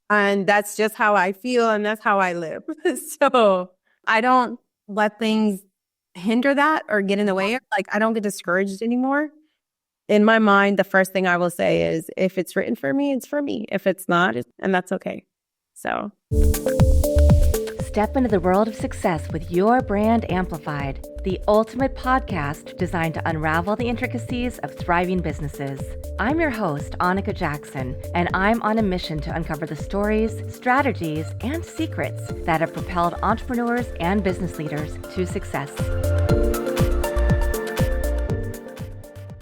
And that's just how I feel and that's how I live. So I don't let things hinder that or get in the way. Like I don't get discouraged anymore. In my mind, the first thing I will say is if it's written for me, it's for me. If it's not, and that's okay. So step into the world of success with your brand amplified, the ultimate podcast designed to unravel the intricacies of thriving businesses. I'm your host, Annika Jackson, and I'm on a mission to uncover the stories, strategies, and secrets that have propelled entrepreneurs and business leaders to success.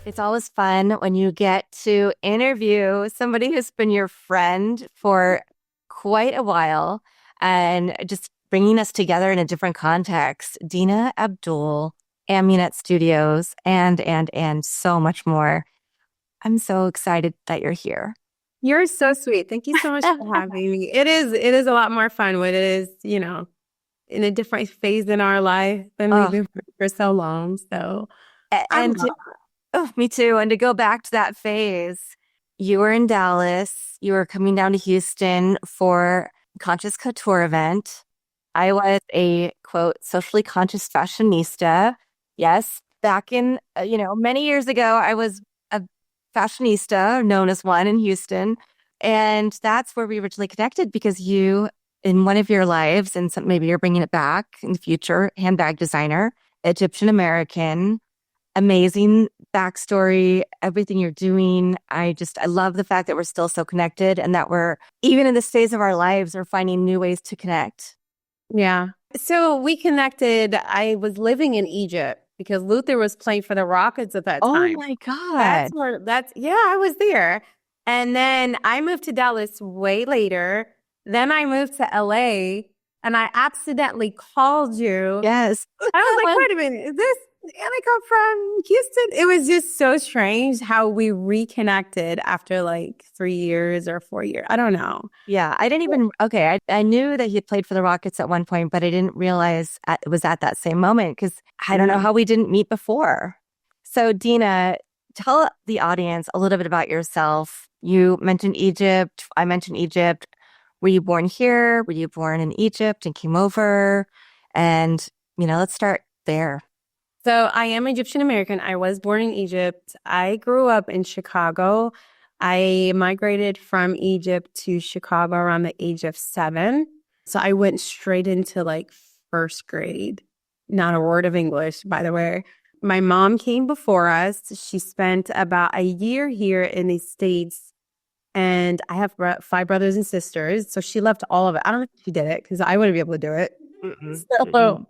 It's always fun when you get to interview somebody who's been your friend for quite a while and just bringing us together in a different context. Deena Abdul, Amunet Studios, and so much more. I'm so excited that you're here. You're so sweet. Thank you so much for having me. It is a lot more fun when it is, in a different phase in our life than we've been for so long. So, me too. And to go back to that phase, you were in Dallas. You were coming down to Houston for Conscious Couture event. I was a, quote, socially conscious fashionista. Yes, back in, many years ago, I was a fashionista, known as one in Houston. And that's where we originally connected because you, in one of your lives, and maybe you're bringing it back in the future, handbag designer, Egyptian American, amazing backstory, everything you're doing. I love the fact that we're still so connected and that we're, even in this phase of our lives, we're finding new ways to connect. Yeah. So we connected. I was living in Egypt because Luther was playing for the Rockets at that time. Oh my God. I was there. And then I moved to Dallas way later. Then I moved to LA and I accidentally called you. Yes. I was like, wait a minute, is this Annika from Houston? It was just so strange how we reconnected after like 3 years or 4 years. I don't know. Yeah, I didn't even, I knew that he had played for the Rockets at one point, but I didn't realize it was at that same moment because I don't know how we didn't meet before. So Deena, tell the audience a little bit about yourself. You mentioned Egypt. I mentioned Egypt. Were you born here? Were you born in Egypt and came over? And, let's start there. So I am Egyptian American. I was born in Egypt. I grew up in Chicago. I migrated from Egypt to Chicago around the age of 7. So I went straight into like first grade. Not a word of English, by the way. My mom came before us. She spent about a year here in the States. And I have 5 brothers and sisters. So she left all of it. I don't know if she did it because I wouldn't be able to do it. So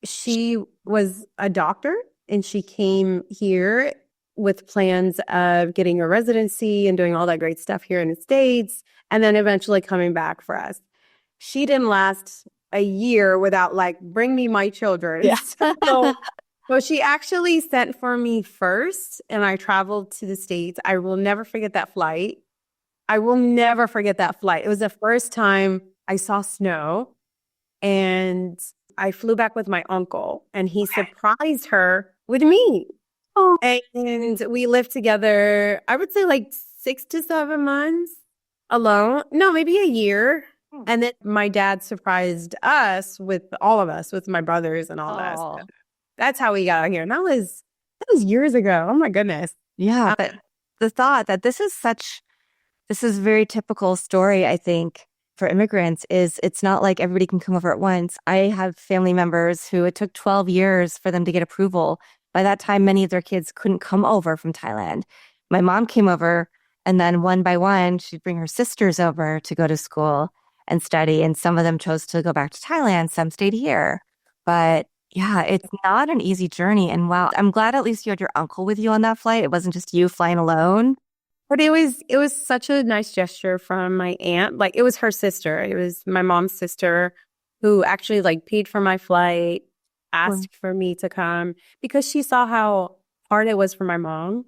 she was a doctor and she came here with plans of getting a residency and doing all that great stuff here in the States and then eventually coming back for us. She didn't last a year without like, bring me my children. Yeah. So she actually sent for me first and I traveled to the States. I will never forget that flight. It was the first time I saw snow and I flew back with my uncle and he surprised her with me. Oh. And we lived together, I would say like 6 to 7 months alone. No, maybe a year. And then my dad surprised us with all of us, with my brothers and all that. So that's how we got out here. And that was years ago. Oh my goodness. Yeah. But the thought that this is a very typical story, I think, for immigrants is it's not like everybody can come over at once. I have family members who it took 12 years for them to get approval. By that time, many of their kids couldn't come over from Thailand. My mom came over and then one by one, she'd bring her sisters over to go to school and study. And some of them chose to go back to Thailand. Some stayed here. But yeah, it's not an easy journey. And wow, I'm glad at least you had your uncle with you on that flight. It wasn't just you flying alone. But it was such a nice gesture from my aunt. Like it was her sister. It was my mom's sister who actually like paid for my flight, asked for me to come because she saw how hard it was for my mom.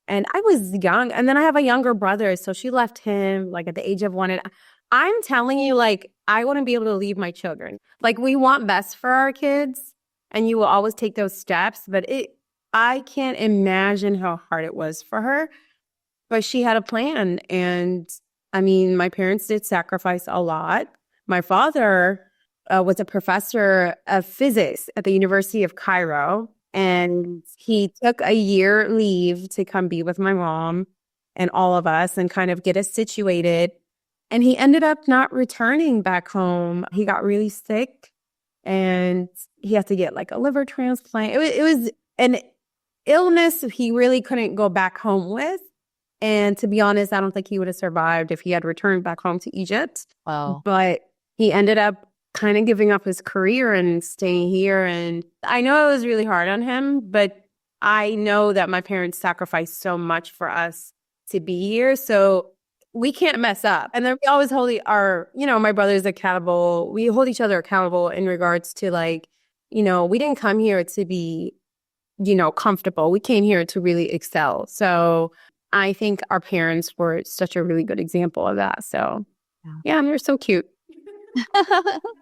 And I was young. And then I have a younger brother. So she left him like at the age of 1. And I'm telling you, like, I wouldn't be able to leave my children. Like we want best for our kids and you will always take those steps. But I can't imagine how hard it was for her. But she had a plan and I mean, my parents did sacrifice a lot. My father was a professor of physics at the University of Cairo, and he took a year leave to come be with my mom and all of us and kind of get us situated. And he ended up not returning back home. He got really sick and he had to get like a liver transplant. It was an illness he really couldn't go back home with. And to be honest, I don't think he would have survived if he had returned back home to Egypt. Wow. But he ended up kind of giving up his career and staying here. And I know it was really hard on him, but I know that my parents sacrificed so much for us to be here. So we can't mess up. And then we always hold my brothers accountable. We hold each other accountable in regards to like, we didn't come here to be, comfortable. We came here to really excel. So I think our parents were such a really good example of that. So yeah, and they're so cute.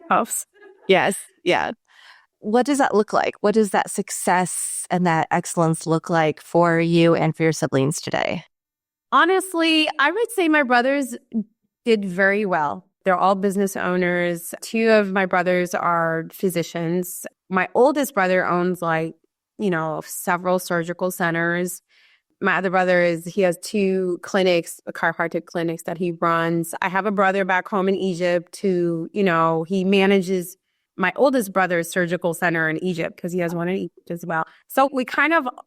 Puffs. Yes. Yeah. What does that look like? What does that success and that excellence look like for you and for your siblings today? Honestly, I would say my brothers did very well. They're all business owners. Two of my brothers are physicians. My oldest brother owns several surgical centers. My other brother he has two clinics, chiropractic clinics that he runs. I have a brother back home in Egypt who, he manages my oldest brother's surgical center in Egypt because he has one in Egypt as well. So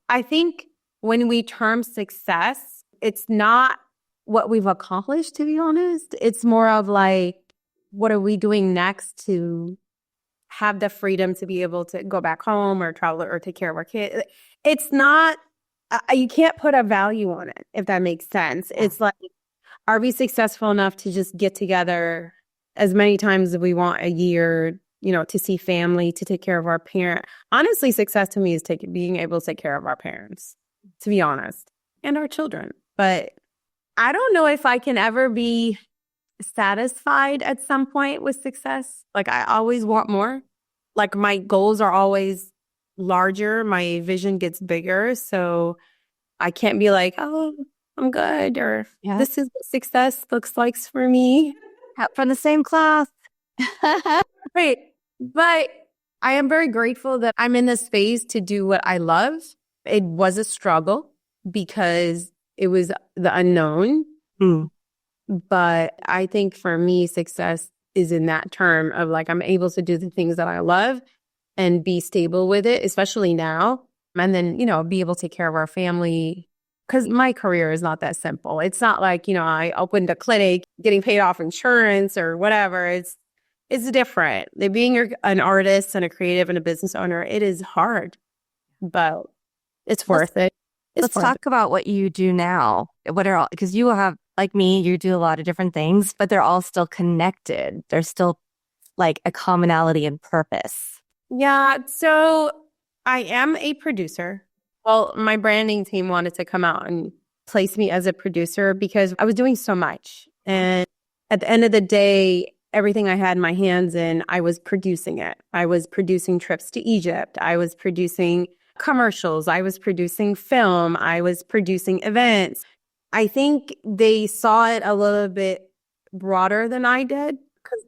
I think when we term success, it's not what we've accomplished, to be honest. It's more of like, what are we doing next to have the freedom to be able to go back home or travel or take care of our kids? It's not, you can't put a value on it, if that makes sense. Yeah. It's like, are we successful enough to just get together as many times as we want a year, to see family, to take care of our parent? Honestly, success to me is being able to take care of our parents, to be honest, and our children. But I don't know if I can ever be satisfied at some point with success. Like, I always want more. Like, my goals are always larger. My vision gets bigger. So I can't be like, oh, I'm good, or this is what success looks like for me. From the same cloth. Right. But I am very grateful that I'm in this space to do what I love. It was a struggle because it was the unknown. But I think for me, success is in that term of like, I'm able to do the things that I love and be stable with it, especially now. And then, be able to take care of our family. Because my career is not that simple. It's not like, I opened a clinic getting paid off insurance or whatever. It's different. Being an artist and a creative and a business owner, it is hard, but it's worth it. Let's talk about what you do now. Because you have, like me, you do a lot of different things, but they're all still connected. There's still like a commonality and purpose. Yeah. So I am a producer. Well, my branding team wanted to come out and place me as a producer because I was doing so much. And at the end of the day, everything I had my hands in, I was producing it. I was producing trips to Egypt. I was producing commercials. I was producing film. I was producing events. I think they saw it a little bit broader than I did. Because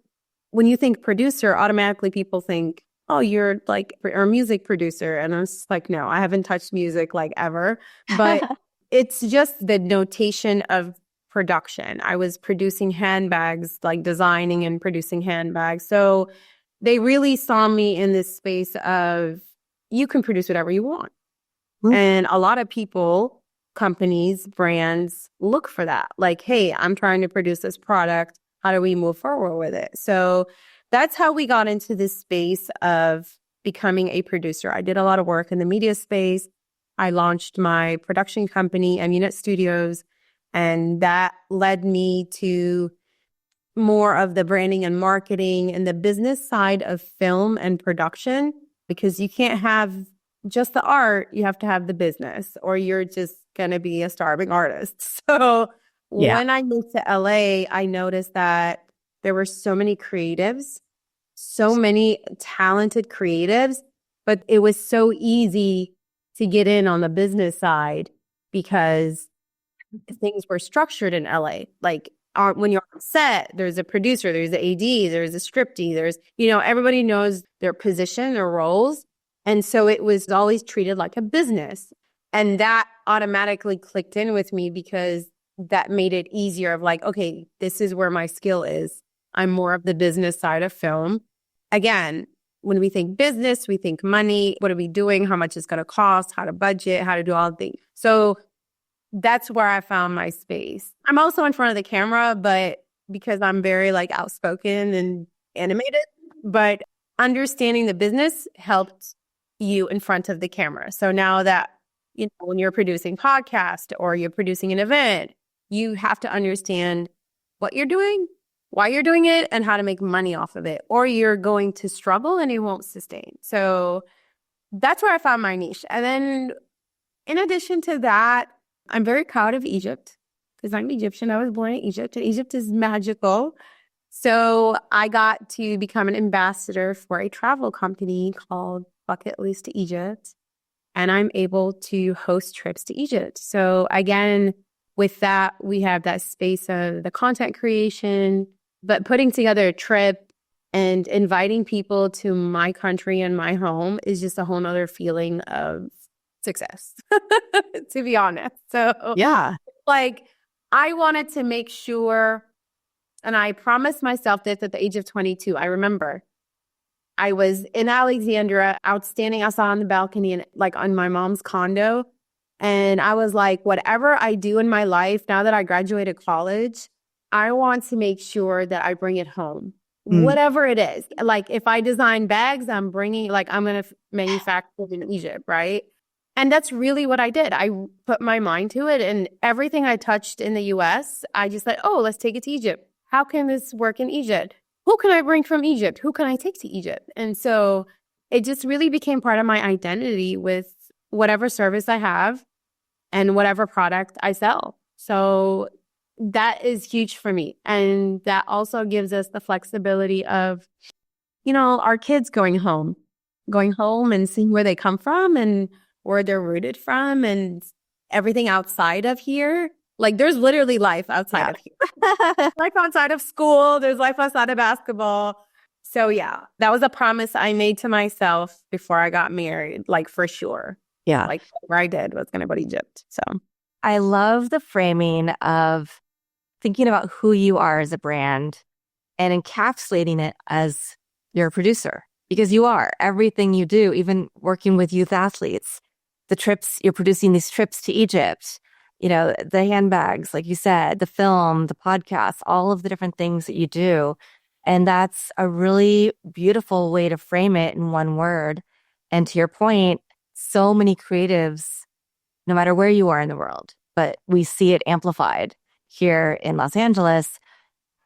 when you think producer, automatically people think, oh, you're like a music producer. And I was like, no, I haven't touched music like ever. But it's just the notation of production. I was producing handbags, like designing and producing handbags. So they really saw me in this space of you can produce whatever you want. Mm-hmm. And a lot of people, companies, brands look for that. Like, hey, I'm trying to produce this product. How do we move forward with it? So that's how we got into this space of becoming a producer. I did a lot of work in the media space. I launched my production company, Immigrating Studios, and that led me to more of the branding and marketing and the business side of film and production, because you can't have just the art, you have to have the business, or you're just going to be a starving artist. So when I moved to LA, I noticed that there were so many creatives, so many talented creatives, but it was so easy to get in on the business side because things were structured in LA. Like when you're on set, there's a producer, there's the AD, there's a scripty, there's, everybody knows their position, their roles. And so it was always treated like a business. And that automatically clicked in with me because that made it easier of like, okay, this is where my skill is. I'm more of the business side of film. Again, when we think business, we think money. What are we doing? How much it's going to cost? How to budget? How to do all the things. So that's where I found my space. I'm also in front of the camera, but because I'm very like outspoken and animated, but understanding the business helped you in front of the camera. So now that, when you're producing podcast or you're producing an event, you have to understand what you're doing, why you're doing it, and how to make money off of it, or you're going to struggle and it won't sustain. So that's where I found my niche. And then in addition to that, I'm very proud of Egypt because I'm Egyptian. I was born in Egypt, and Egypt is magical. So I got to become an ambassador for a travel company called Bucket List to Egypt, and I'm able to host trips to Egypt. So again, with that, we have that space of the content creation, but putting together a trip and inviting people to my country and my home is just a whole nother feeling of success, to be honest. So Yeah. like I wanted to make sure, and I promised myself this at the age of 22. I remember I was in Alexandria, outstanding outside on the balcony and like on my mom's condo. And I was like, whatever I do in my life, now that I graduated college, I want to make sure that I bring it home. Whatever it is. Like if I design bags, I'm going to manufacture in Egypt, right? And that's really what I did. I put my mind to it, and everything I touched in the US, I just said, oh, let's take it to Egypt. How can this work in Egypt? Who can I bring from Egypt? Who can I take to Egypt? And so it just really became part of my identity with whatever service I have and whatever product I sell. So that is huge for me. And that also gives us the flexibility of, our kids going home and seeing where they come from and where they're rooted from and everything outside of here. Like there's literally life outside of here. Life outside of school. There's life outside of basketball. So yeah, that was a promise I made to myself before I got married, like for sure. Yeah. Like where I did was going to go to Egypt. So I love the framing of thinking about who you are as a brand and encapsulating it as you're a producer, because you are everything you do, even working with youth athletes, the trips, you're producing these trips to Egypt, the handbags, like you said, the film, the podcast, all of the different things that you do. And that's a really beautiful way to frame it in one word. And to your point, so many creatives, no matter where you are in the world, but we see it amplified here in Los Angeles,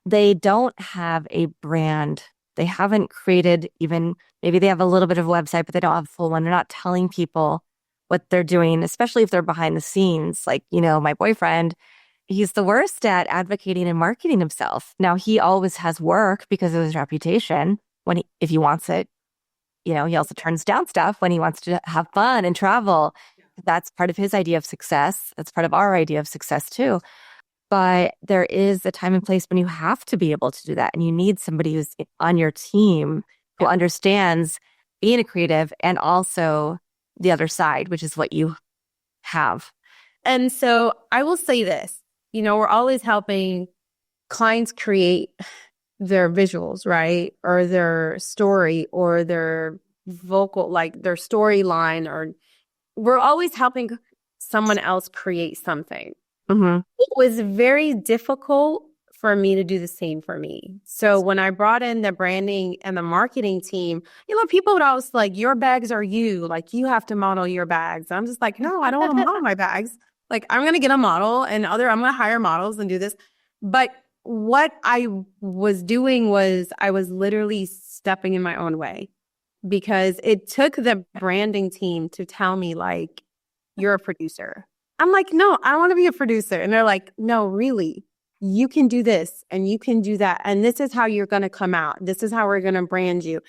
they don't have a brand. They haven't created maybe they have a little bit of a website, but they don't have a full one. They're not telling people what they're doing, especially if they're behind the scenes. Like, my boyfriend, he's the worst at advocating and marketing himself. Now, he always has work because of his reputation if he wants it. He also turns down stuff when he wants to have fun and travel. That's part of his idea of success. That's part of our idea of success too. But there is a time and place when you have to be able to do that. And you need somebody who's on your team who understands being a creative and also the other side, which is what you have. And so I will say this, we're always helping clients create their visuals, right? Or their story or their vocal, like their storyline, or we're always helping someone else create something. Mm-hmm. It was very difficult for me to do the same for me. So when I brought in the branding and the marketing team, people would always like, your bags are you, like you have to model your bags. I'm just like, no, I don't want to model my bags. Like I'm going to get a model and I'm going to hire models and do this. But what I was doing was I was literally stepping in my own way, because it took the branding team to tell me like, you're a producer. I'm like, no, I want to be a producer. And they're like, no, really, you can do this and you can do that. And this is how you're going to come out. This is how we're going to brand you.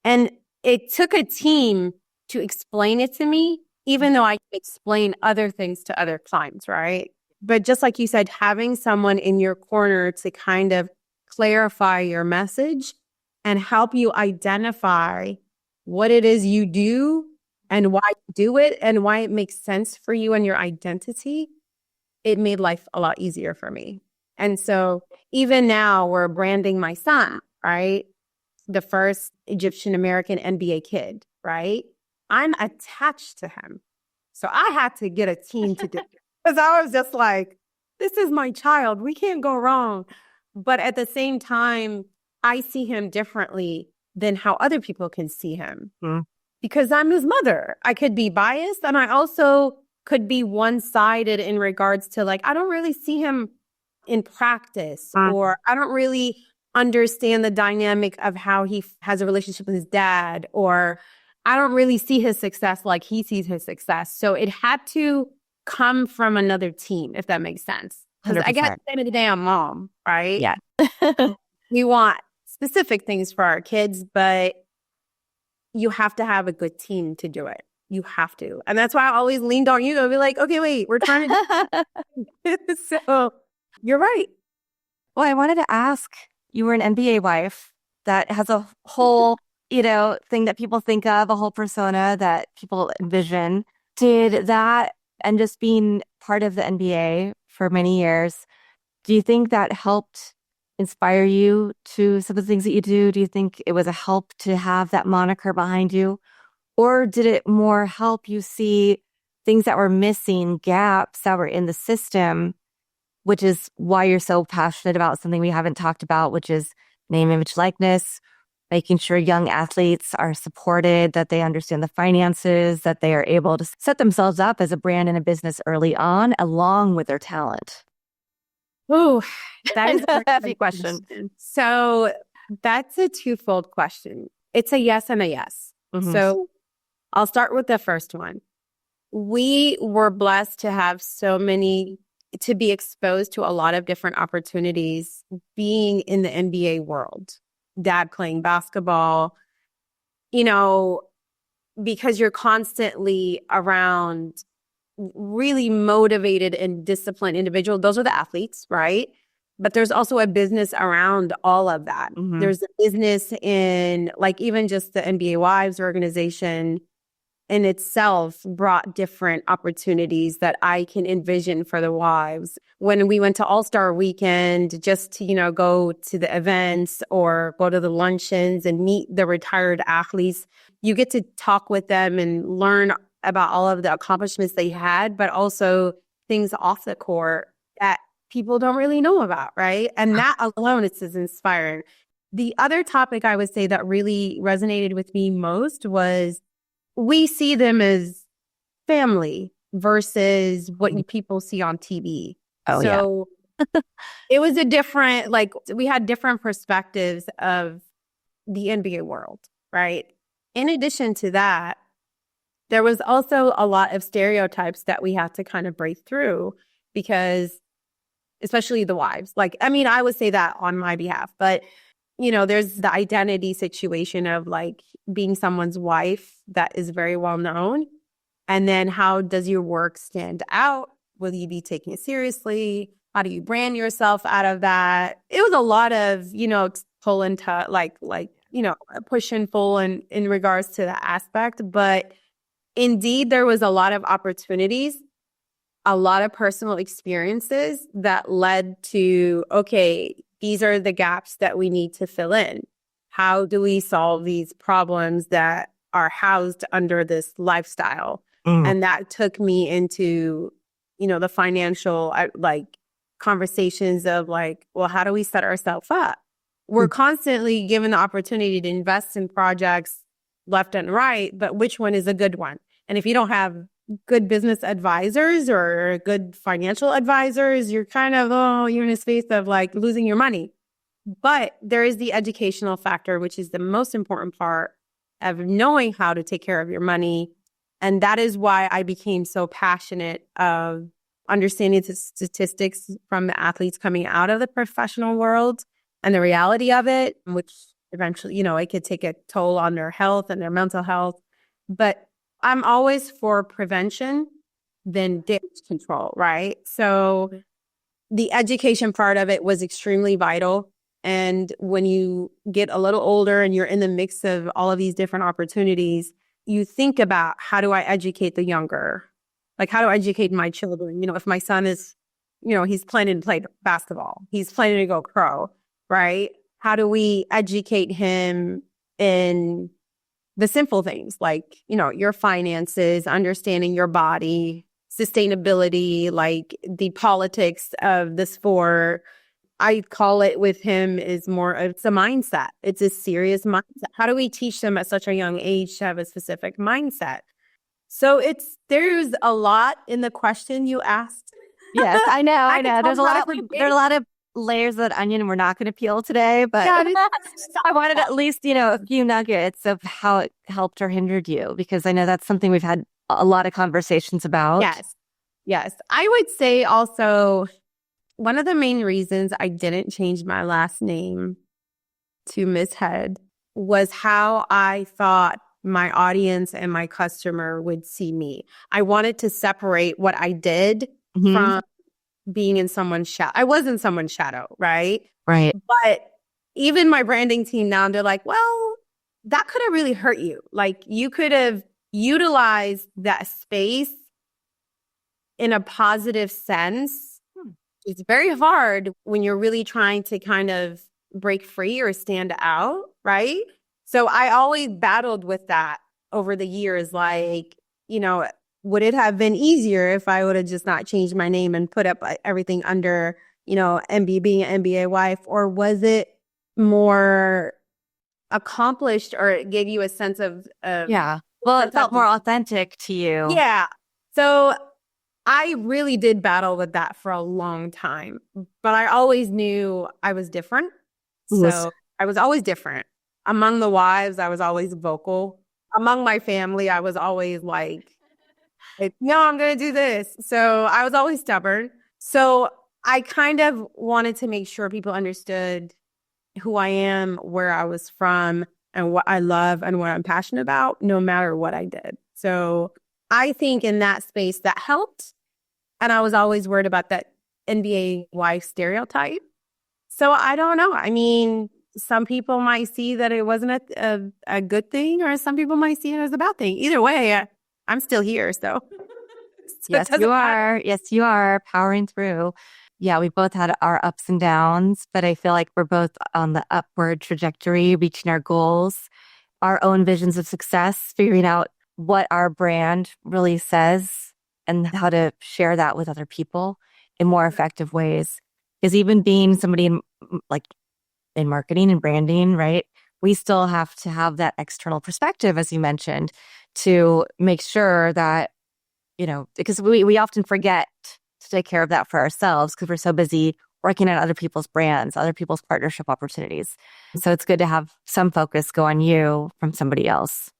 And it took a team to explain it to me, even though I explain other things to other clients, right? But just like you said, having someone in your corner to kind of clarify your message and help you identify what it is you do and why you do it and why it makes sense for you and your identity, it made life a lot easier for me. And so even now we're branding my son, right? The first Egyptian American NBA kid, right? I'm attached to him. So I had to get a team to do it because I was just like, this is my child. We can't go wrong. But at the same time, I see him differently than how other people can see him because I'm his mother. I could be biased and I also could be one-sided in regards to like, I don't really see him in practice or I don't really understand the dynamic of how he has a relationship with his dad, or I don't really see his success like he sees his success. So it had to come from another team, if that makes sense. Because I guess at the end of the day, I'm mom, right? Yeah. We want specific things for our kids, but you have to have a good team to do it. You have to. And that's why I always leaned on you to be like, okay, wait, we're trying to So you're right. Well, I wanted to ask, you were an NBA wife that has a whole, thing that people think of, a whole persona that people envision. Did that, and just being part of the NBA for many years, do you think that helped inspire you to some of the things that you do? Do you think it was a help to have that moniker behind you? Or did it more help you see things that were missing, gaps that were in the system, which is why you're so passionate about something we haven't talked about, which is name, image, likeness, making sure young athletes are supported, that they understand the finances, that they are able to set themselves up as a brand and a business early on, along with their talent? Oh, that is a heavy question. So that's a twofold question. It's a yes and a yes. So I'll start with the first one. We were blessed to have to be exposed to a lot of different opportunities being in the NBA world. Dad playing basketball, because you're constantly around really motivated and disciplined individuals. Those are the athletes, right? But there's also a business around all of that. There's a business in like even just the NBA Wives organization in itself brought different opportunities that I can envision for the wives. When we went to All-Star Weekend, just to, go to the events or go to the luncheons and meet the retired athletes, you get to talk with them and learn about all of the accomplishments they had, but also things off the court that people don't really know about, right? And that alone is inspiring. The other topic I would say that really resonated with me most was we see them as family versus what people see on TV. So it was a different, we had different perspectives of the NBA world, right? In addition to that, there was also a lot of stereotypes that we had to kind of break through because, especially the wives, I would say that on my behalf, but there's the identity situation of being someone's wife that is very well known. And then how does your work stand out? Will you be taken seriously? How do you brand yourself out of that? It was a lot of, pull and push and pull in regards to that aspect. But indeed, there was a lot of opportunities, a lot of personal experiences that led to, okay, these are the gaps that we need to fill in. How do we solve these problems that are housed under this lifestyle? And that took me into, the financial, conversations of well, how do we set ourselves up? We're constantly given the opportunity to invest in projects left and right, but which one is a good one? And if you don't have good business advisors or good financial advisors, you're kind of, you're in a space of losing your money. But there is the educational factor, which is the most important part of knowing how to take care of your money. And that is why I became so passionate of understanding the statistics from the athletes coming out of the professional world and the reality of it, which eventually, it could take a toll on their health and their mental health. But I'm always for prevention than damage control, right? So the education part of it was extremely vital. And when you get a little older and you're in the mix of all of these different opportunities, you think about, how do I educate the younger? Like, how do I educate my children? You know, if my son is, you know, he's planning to play basketball, he's planning to go pro, right? How do we educate him in the simple things like, you know, your finances, understanding your body, sustainability, like the politics of the sport. I call it with him is more, it's a mindset. It's a serious mindset. How do we teach them at such a young age to have a specific mindset? So there's a lot in the question you asked. Yes, I know. I know. There's a lot of layers of that onion we're not going to peel today, but Yeah, I wanted at least, a few nuggets of how it helped or hindered you, because I know that's something we've had a lot of conversations about. Yes. Yes. I would say also one of the main reasons I didn't change my last name to Miss Head was how I thought my audience and my customer would see me. I wanted to separate what I did from being in someone's shadow. I was in someone's shadow, right? Right. But even my branding team now, they're like, well, that could have really hurt you. Like, you could have utilized that space in a positive sense. It's very hard when you're really trying to kind of break free or stand out, right? So I always battled with that over the years. Like, would it have been easier if I would have just not changed my name and put up everything under, MB, being an MBA wife? Or was it more accomplished, or it gave you a sense of yeah. Well, it felt more authentic to you. Yeah. So I really did battle with that for a long time, but I always knew I was different. So I was always different. Among the wives, I was always vocal. Among my family, I was always like, no, I'm going to do this. So I was always stubborn. So I kind of wanted to make sure people understood who I am, where I was from, and what I love and what I'm passionate about, no matter what I did. So I think in that space that helped. And I was always worried about that NBA wife stereotype. So I don't know. I mean, some people might see that it wasn't a good thing, or some people might see it as a bad thing. Either way, I'm still here. So yes, you are. Yes, you are powering through. Yeah, we both had our ups and downs, but I feel like we're both on the upward trajectory, reaching our goals, our own visions of success, figuring out what our brand really says and how to share that with other people in more effective ways. Because even being somebody in marketing and branding, right? We still have to have that external perspective, as you mentioned, to make sure that, because we often forget to take care of that for ourselves because we're so busy working on other people's brands, other people's partnership opportunities. So it's good to have some focus go on you from somebody else.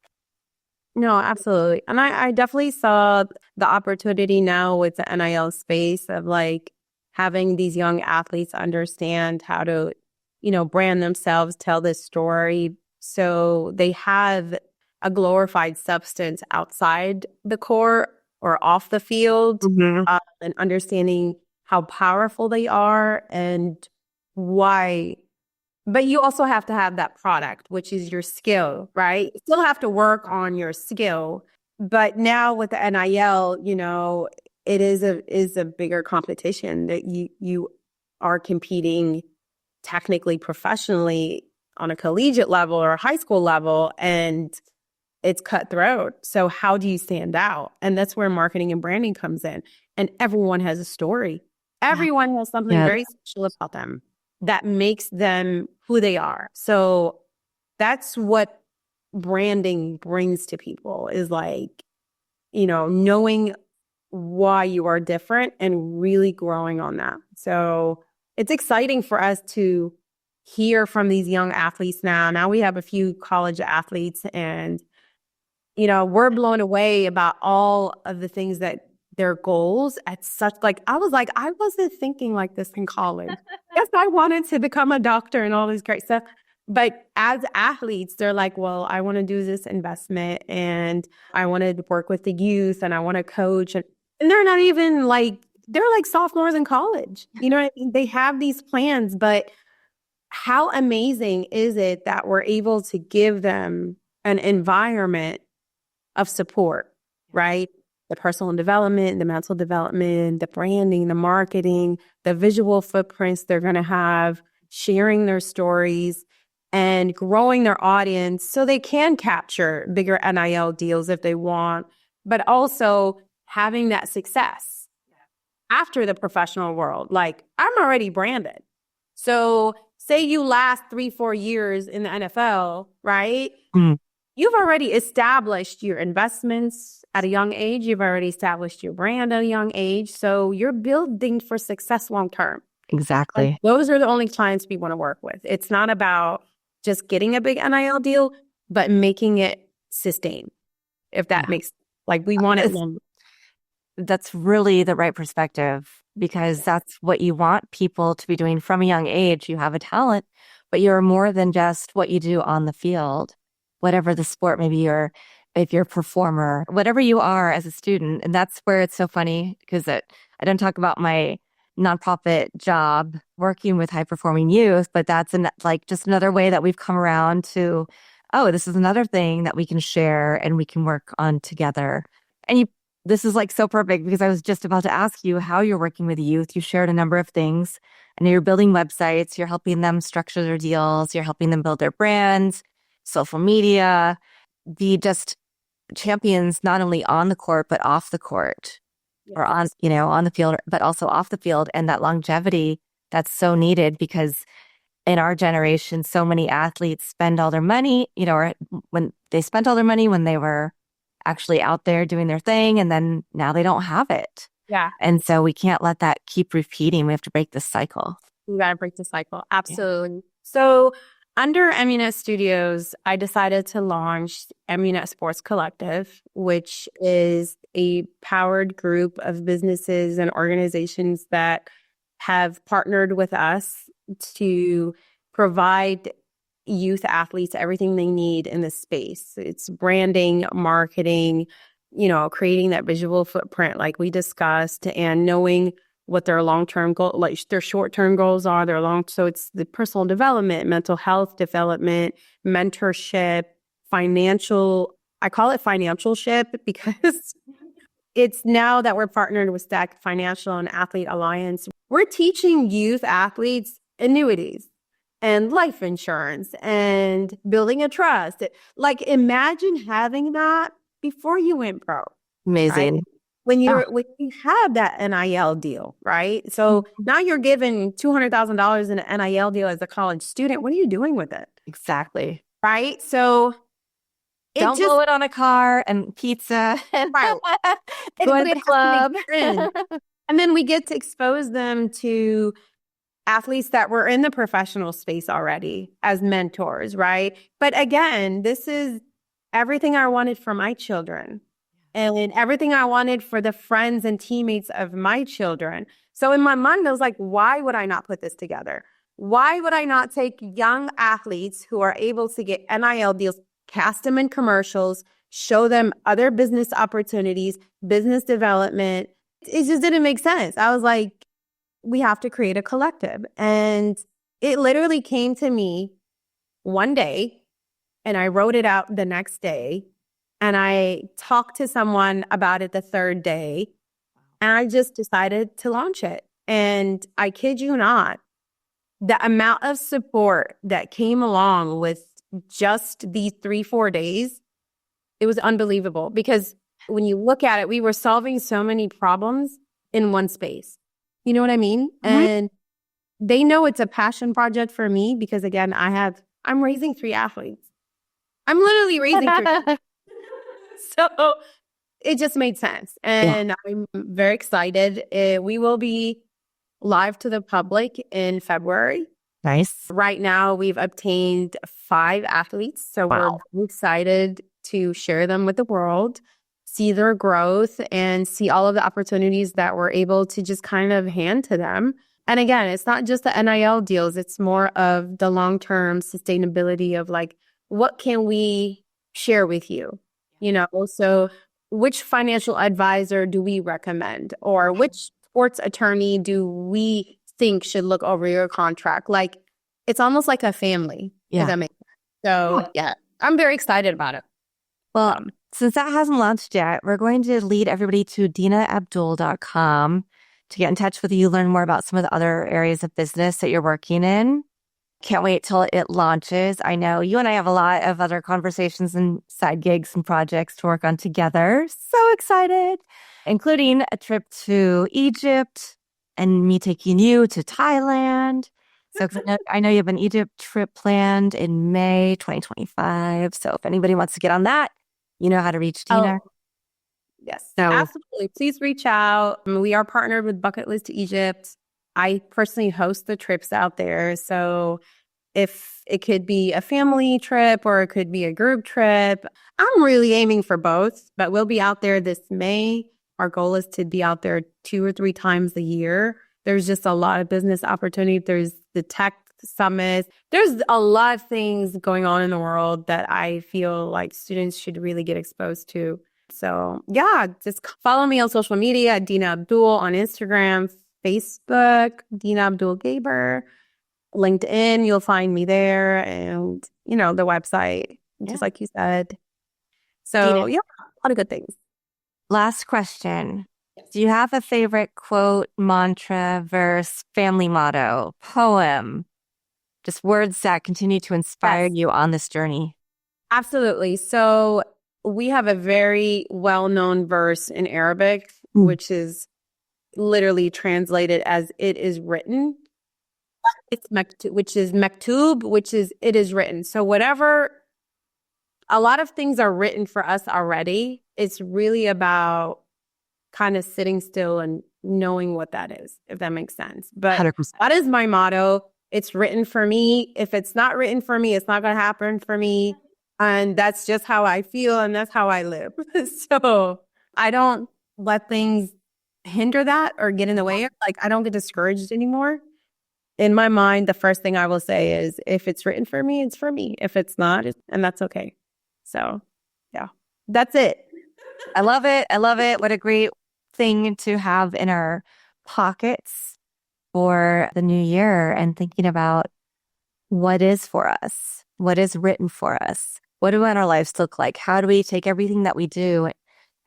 No, absolutely. And I definitely saw the opportunity now with the NIL space of like having these young athletes understand how to, brand themselves, tell this story. So they have a glorified substance outside the court or off the field, and understanding how powerful they are and why. But you also have to have that product, which is your skill, right? You still have to work on your skill. But now with the NIL, it is a bigger competition that you are competing technically, professionally on a collegiate level or a high school level, and it's cutthroat. So how do you stand out? And that's where marketing and branding comes in. And everyone has a story. Everyone has something very special about them that makes them who they are. So that's what branding brings to people, is like, knowing why you are different and really growing on that. So it's exciting for us to hear from these young athletes now. Now we have a few college athletes, and, we're blown away about all of the things that their goals at such, I wasn't thinking like this in college. Yes, I wanted to become a doctor and all this great stuff. But as athletes, they're like, well, I want to do this investment, and I want to work with the youth, and I want to coach. And And they're not even like, they're like sophomores in college. You know what I mean? They have these plans, but how amazing is it that we're able to give them an environment of support, right? The personal development, the mental development, the branding, the marketing, the visual footprints they're going to have, sharing their stories and growing their audience so they can capture bigger NIL deals if they want, but also having that success after the professional world. Like, I'm already branded. So say you last 3-4 years in the NFL, right? Mm, You've already established your investments at a young age. You've already established your brand at a young age. So you're building for success long term. And exactly. those are the only clients we want to work with. It's not about just getting a big NIL deal, but making it sustain. If that Yeah. makes, like, we want it It's- long. That's really the right perspective because that's what you want people to be doing from a young age. You have a talent, but you're more than just what you do on the field, whatever the sport, maybe you're, if you're a performer, whatever you are as a student. And that's where it's so funny because I don't talk about my nonprofit job working with high performing youth, but that's like just another way that we've come around to, oh, this is another thing that we can share and we can work on together. And this is like so perfect because I was just about to ask you how you're working with youth. You shared a number of things and you're building websites, you're helping them structure their deals, you're helping them build their brands, social media, be just champions, not only on the court, but off the court or on, Yes. on the field, but also off the field. And that longevity that's so needed because in our generation, so many athletes spend all their money, or when they spent all their money when they were actually out there doing their thing. And then now they don't have it. Yeah. And so we can't let that keep repeating. We have to break this cycle. We got to break the cycle. Yeah. Absolutely. So under Emunet Studios, I decided to launch Emunet Sports Collective, which is a powered group of businesses and organizations that have partnered with us to provide youth athletes everything they need in this space. It's branding, marketing, creating that visual footprint like we discussed and knowing what their long-term goal, like their short-term goals are, so it's the personal development, mental health development, mentorship, I call it financial ship because it's now that we're partnered with Stack Financial and Athlete Alliance, we're teaching youth athletes annuities and life insurance and building a trust. Like, imagine having that before you went pro. Amazing. Right? When you have that NIL deal, right? So now you're given $200,000 in an NIL deal as a college student. What are you doing with it? Exactly. Right? So don't blow it on a car and pizza and right. go to the club. And then we get to expose them to athletes that were in the professional space already as mentors, right? But again, this is everything I wanted for my children and everything I wanted for the friends and teammates of my children. So in my mind, I was like, why would I not put this together? Why would I not take young athletes who are able to get NIL deals, cast them in commercials, show them other business opportunities, business development? It just didn't make sense. I was like, we have to create a collective. And it literally came to me one day and I wrote it out the next day and I talked to someone about it the third day and I just decided to launch it. And I kid you not, the amount of support that came along with just these 3-4 days, it was unbelievable because when you look at it, we were solving so many problems in one space. You know what I mean? Mm-hmm. And they know it's a passion project for me because again, I'm raising 3 athletes. I'm literally raising 3. So it just made sense. And I'm very excited. We will be live to the public in February. Nice. Right now, we've obtained 5 athletes. So we're excited to share them with the world, see their growth, and see all of the opportunities that we're able to just kind of hand to them. And again, it's not just the NIL deals. It's more of the long-term sustainability of like, what can we share with you? So which financial advisor do we recommend? Or which sports attorney do we think should look over your contract? Like, it's almost like a family, if that makes sense. So, yeah, I'm very excited about it. Well, since that hasn't launched yet, we're going to lead everybody to deenaabdul.com to get in touch with you, learn more about some of the other areas of business that you're working in. Can't wait till it launches. I know you and I have a lot of other conversations and side gigs and projects to work on together. So excited, including a trip to Egypt and me taking you to Thailand. So I know you have an Egypt trip planned in May 2025. So if anybody wants to get on that, you know how to reach Deena. Yes, absolutely. Please reach out. We are partnered with Bucket List to Egypt. I personally host the trips out there. So if it could be a family trip or it could be a group trip, I'm really aiming for both, but we'll be out there this May. Our goal is to be out there 2 or 3 times a year. There's just a lot of business opportunity. There's the tech summits. There's a lot of things going on in the world that I feel like students should really get exposed to. So yeah, just follow me on social media at Deena Abdul on Instagram, Facebook, Deena Abdul Gaber, LinkedIn, you'll find me there, and the website, just like you said. So Deena, a lot of good things. Last question. Do you have a favorite quote, mantra, verse, family motto, poem, just words that continue to inspire you on this journey? Absolutely. So we have a very well-known verse in Arabic, which is literally translated as "it is written." It's maktub, which is maktub, which is "it is written." So a lot of things are written for us already. It's really about kind of sitting still and knowing what that is, if that makes sense. But 100%. That is my motto. It's written for me. If it's not written for me, it's not going to happen for me. And that's just how I feel, and that's how I live. So I don't let things hinder that or get in the way. Like, I don't get discouraged anymore. In my mind, the first thing I will say is, if it's written for me, it's for me. If it's not, and that's okay. So yeah, that's it. I love it. I love it. What a great thing to have in our pockets for the new year, and thinking about what is for us, what is written for us. What do our lives look like? How do we take everything that we do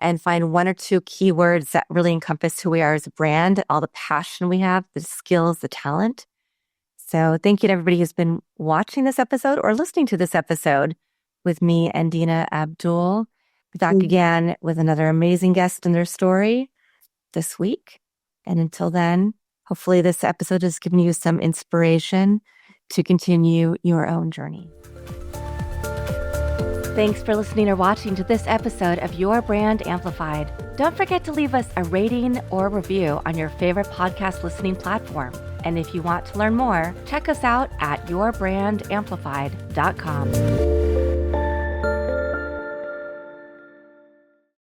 and find 1 or 2 keywords that really encompass who we are as a brand, all the passion we have, the skills, the talent? So thank you to everybody who's been watching this episode or listening to this episode with me and Deena Abdul. Be back again with another amazing guest and their story this week. And until then, hopefully this episode has given you some inspiration to continue your own journey. Thanks for listening or watching to this episode of Your Brand Amplified. Don't forget to leave us a rating or review on your favorite podcast listening platform. And if you want to learn more, check us out at yourbrandamplified.com.